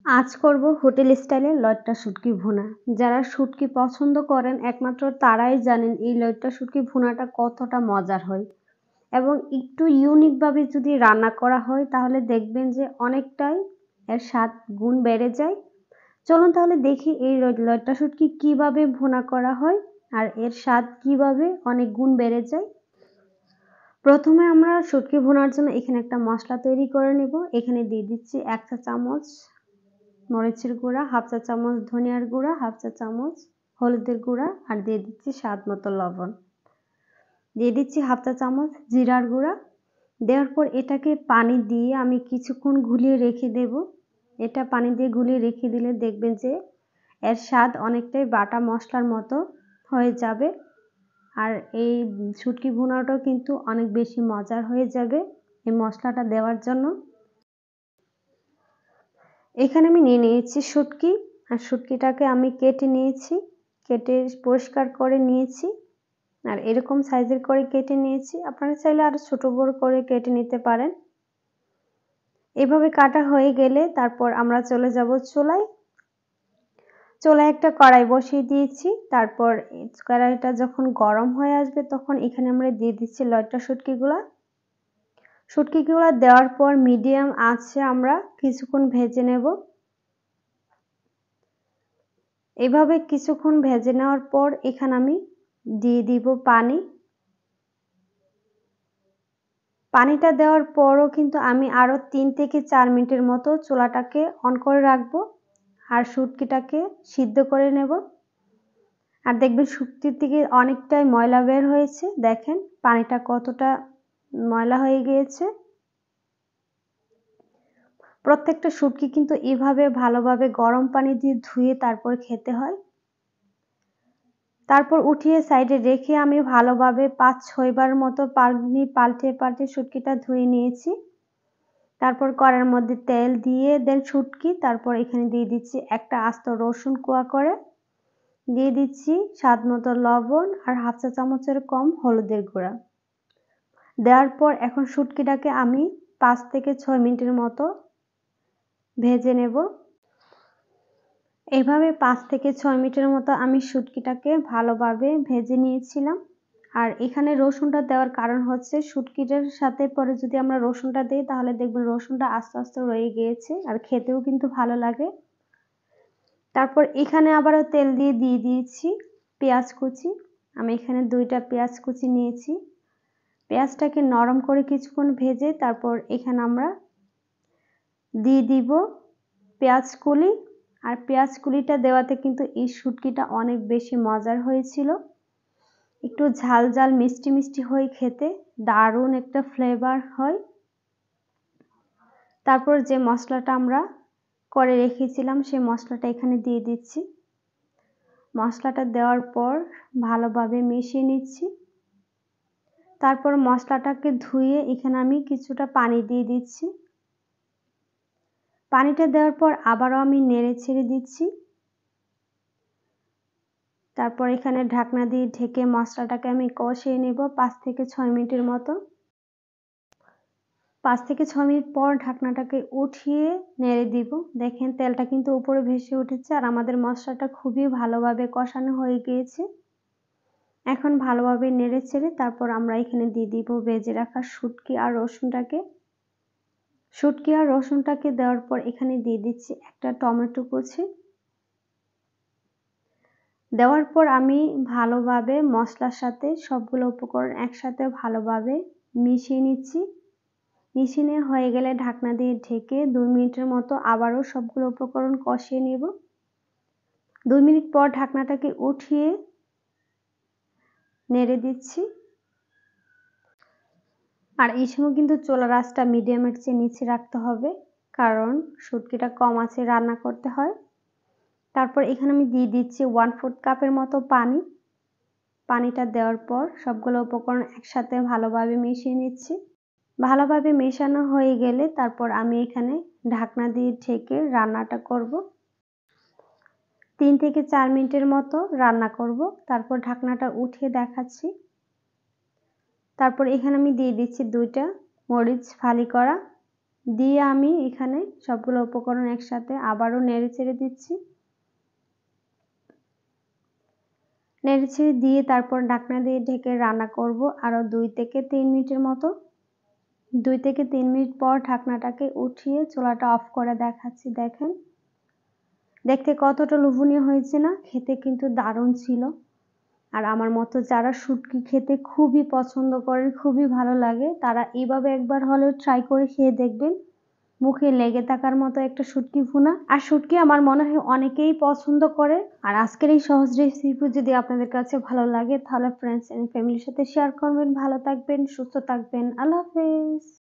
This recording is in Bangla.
আজ করব হোটেল স্টাইলের লইট্টা শুটকি ভুনা। যারা শুটকি পছন্দ করেন একমাত্র তারাই জানেন এই লইট্টা শুটকি ভুনাটা কতটা মজার হয় এবং একটু ইউনিক ভাবে যদি রান্না করা হয় তাহলে দেখবেন যে অনেকটাই এর স্বাদ গুণ বেড়ে যায়। চলুন তাহলে দেখি এই লইট্টা শুটকি কিভাবে ভুনা করা হয় আর এর স্বাদ কিভাবে অনেক গুণ বেড়ে যায়। প্রথমে আমরা শুটকি ভুনার জন্য এখানে একটা মশলা তৈরি করে নেব। এখানে দিয়ে দিচ্ছি 1 চা চামচ মরিচের গুঁড়া, 1/2 চা চামচ ধনিয়ার গুঁড়া, 1/2 চা চামচ হলুদের গুঁড়া আর দিয়ে দিচ্ছি স্বাদ মতো লবণ। দিয়ে দিচ্ছি 1/2 চা চামচ জিরার গুঁড়া। দেওয়ার পর এটাকে পানি দিয়ে আমি কিছুক্ষণ গুলিয়ে রেখে দেব। এটা পানি দিয়ে গুলিয়ে রেখে দিলে দেখবেন যে এর স্বাদ অনেকটাই বাটা মশলার মতো হয়ে যাবে আর এই শুটকি ভুনাটাও কিন্তু অনেক বেশি মজার হয়ে যাবে এই মশলাটা দেওয়ার জন্য। এখানে আমি নিয়ে নিয়েছি শুটকি আর শুটকিটাকে আমি কেটে নিয়েছি, কেটে পরিষ্কার করে নিয়েছি আর এরকম সাইজের করে কেটে নিয়েছি। আপনারা চাইলে আরো ছোট বড় করে কেটে নিতে পারেন। এভাবে কাটা হয়ে গেলে তারপর আমরা চলে যাব চুলায়। চুলায় একটা কড়াই বসিয়ে দিয়েছি। তারপর কড়াইটা যখন গরম হয়ে আসবে তখন এখানে আমরা দিয়ে দিচ্ছি লইট্টা শুটকিগুলা। শুটকিগুলা দেওয়ার পর মিডিয়াম আঁচে আমরা কিছুক্ষণ ভেজে নেব। এভাবে কিছুক্ষণ ভেজে নেওয়ার পর এখানে আমি দিয়ে দিব পানি। পানিটা দেওয়ার পরও কিন্তু আমি আরো 3 থেকে 4 মিনিটের মতো চুলাটাকে অন করে রাখবো আর শুটকিটাকে সিদ্ধ করে নেব। আর দেখবেন শুটকির থেকে অনেকটাই ময়লা বের হয়েছে, দেখেন পানিটা কতটা ময়লা হয়ে গিয়েছে। প্রত্যেকটা শুটকি কিন্তু এভাবে ভালোভাবে গরম পানি দিয়ে ধুয়ে তারপর খেতে হয়। তারপর উঠিয়ে সাইডে রেখে আমি ভালোভাবে 5-6 বার মতো পানি পাল্টে শুটকিটা ধুয়ে নিয়েছি। তারপর কড়াইয়ের মধ্যে তেল দিয়ে দেন শুটকি, তারপর এখানে দিয়ে দিচ্ছি একটা আস্ত রসুন কোয়া করে, দিয়ে দিচ্ছি স্বাদ মতো লবণ আর 1/2 চা চামচের কম হলুদের গুঁড়া। দেওয়ার পর এখন শুটকিটাকে আমি 5 থেকে 6 মিনিটের মতো ভেজে নেব। এভাবে 5 থেকে 6 মিনিটের মতো আমি শুটকিটাকে ভালোভাবে ভেজে নিয়েছিলাম। আর এখানে রসুনটা দেওয়ার কারণ হচ্ছে শুটকিটার সাথে পরে যদি আমরা রসুনটা দিই তাহলে দেখবেন রসুনটা আস্তে আস্তে রয়ে গিয়েছে আর খেতেও কিন্তু ভালো লাগে। তারপর এখানে আবারও তেল দিয়ে দিয়েছি পেঁয়াজ কুচি। আমি এখানে 2টা পেঁয়াজ কুচি নিয়েছি। পেঁয়াজটাকে নরম করে কিছুক্ষণ ভেজে তারপর এখানে আমরা দিয়ে দিব পেঁয়াজ কুলি। আর পেঁয়াজ কুলিটা দেওয়াতে কিন্তু এই শুটকিটা অনেক বেশি মজার হয়েছিল। একটু ঝাল ঝাল মিষ্টি মিষ্টি হয়ে খেতে দারুণ একটা ফ্লেভার হয়। তারপর যে মশলাটা আমরা করে রেখেছিলাম সেই মশলাটা এখানে দিয়ে দিচ্ছি। মশলাটা দেওয়ার পর ভালোভাবে মিশিয়ে নিচ্ছি। তারপর মশলাটাকে ধুয়ে এখানে আমি কিছুটা পানি দিয়ে দিচ্ছি। পানিটা দেওয়ার পর আবারও আমি নেড়ে ছেড়ে দিচ্ছি। তারপর এখানে ঢাকনা দিয়ে ঢেকে মশলাটাকে আমি কষিয়ে নেব 5 থেকে 6 মিনিটের মতো। 5 থেকে 6 মিনিট পর ঢাকনাটাকে উঠিয়ে নেড়ে দিব। দেখেন তেলটা কিন্তু উপরে ভেসে উঠেছে আর আমাদের মশলাটা খুবই ভালোভাবে কষানো হয়ে গিয়েছে। এখন ভালোভাবে নেড়ে ছেড়ে তারপর আমরা এখানে দিয়ে দিব ভেজে রাখা শুটকি আর রসুনটাকে। শুটকি আর রসুনটাকে দেওয়ার পর এখানে দিয়ে দিচ্ছি একটা টমেটো কুচি। দেওয়ার পর আমি ভালোভাবে মশলার সাথে সবগুলো উপকরণ একসাথে ভালোভাবে মিশিয়ে নিচ্ছি। মিশিয়ে নেওয়া হয়ে গেলে ঢাকনা দিয়ে ঢেকে 2 মিনিটের মতো আবারও সবগুলো উপকরণ কষিয়ে নেব। 2 মিনিট পর ঢাকনাটাকে উঠিয়ে নেড়ে দিচ্ছি। আর এই সময় কিন্তু চুলার আঁচটা মিডিয়ামের চেয়ে নিচে রাখতে হবে, কারণ শুটকিটা কম আঁচে রান্না করতে হয়। তারপর এখানে আমি দিয়ে দিচ্ছি 1/4 কাপের মতো পানি। পানিটা দেওয়ার পর সবগুলো উপকরণ একসাথে ভালোভাবে মিশিয়ে নিচ্ছি। ভালোভাবে মেশানো হয়ে গেলে তারপর আমি এখানে ঢাকনা দিয়ে ঢেকে রান্নাটা করব। 3 থেকে 4 মিনিটের মতো রান্না করব। তারপর ঢাকনাটা উঠিয়ে দেখাচ্ছি। তারপর এখানে আমি দিয়ে দিচ্ছি 2টা মরিচ ফালি করা। দিয়ে আমি এখানে সবগুলো উপকরণ একসাথে আবারও নেড়ে চেড়ে দিচ্ছি। নেড়ে চেড়ে দিয়ে তারপর ঢাকনা দিয়ে ঢেকে রান্না করব আরও 2 থেকে 3 মিনিটের মতো। 2 থেকে 3 মিনিট পর ঢাকনাটাকে উঠিয়ে চুলাটা অফ করে দেখাচ্ছি। দেখেন দেখতে কতটা লোভনীয় হয়েছে না? খেতে কিন্তু দারুণ ছিল। আর আমার মতো যারা শুটকি খেতে খুবই পছন্দ করেন, খুবই ভালো লাগে, তারা এইভাবে একবার হলেও ট্রাই করে খেয়ে দেখবেন। মুখে লেগে থাকার মতো একটা শুটকি ভুনা। আর শুটকি আমার মনে হয় অনেকেই পছন্দ করে। আর আজকের এই সহজ রেসিপি যদি আপনাদের কাছে ভালো লাগে তাহলে ফ্রেন্ডস এন্ড ফ্যামিলির সাথে শেয়ার করবেন। ভালো থাকবেন, সুস্থ থাকবেন। আল্লাহ হাফেজ।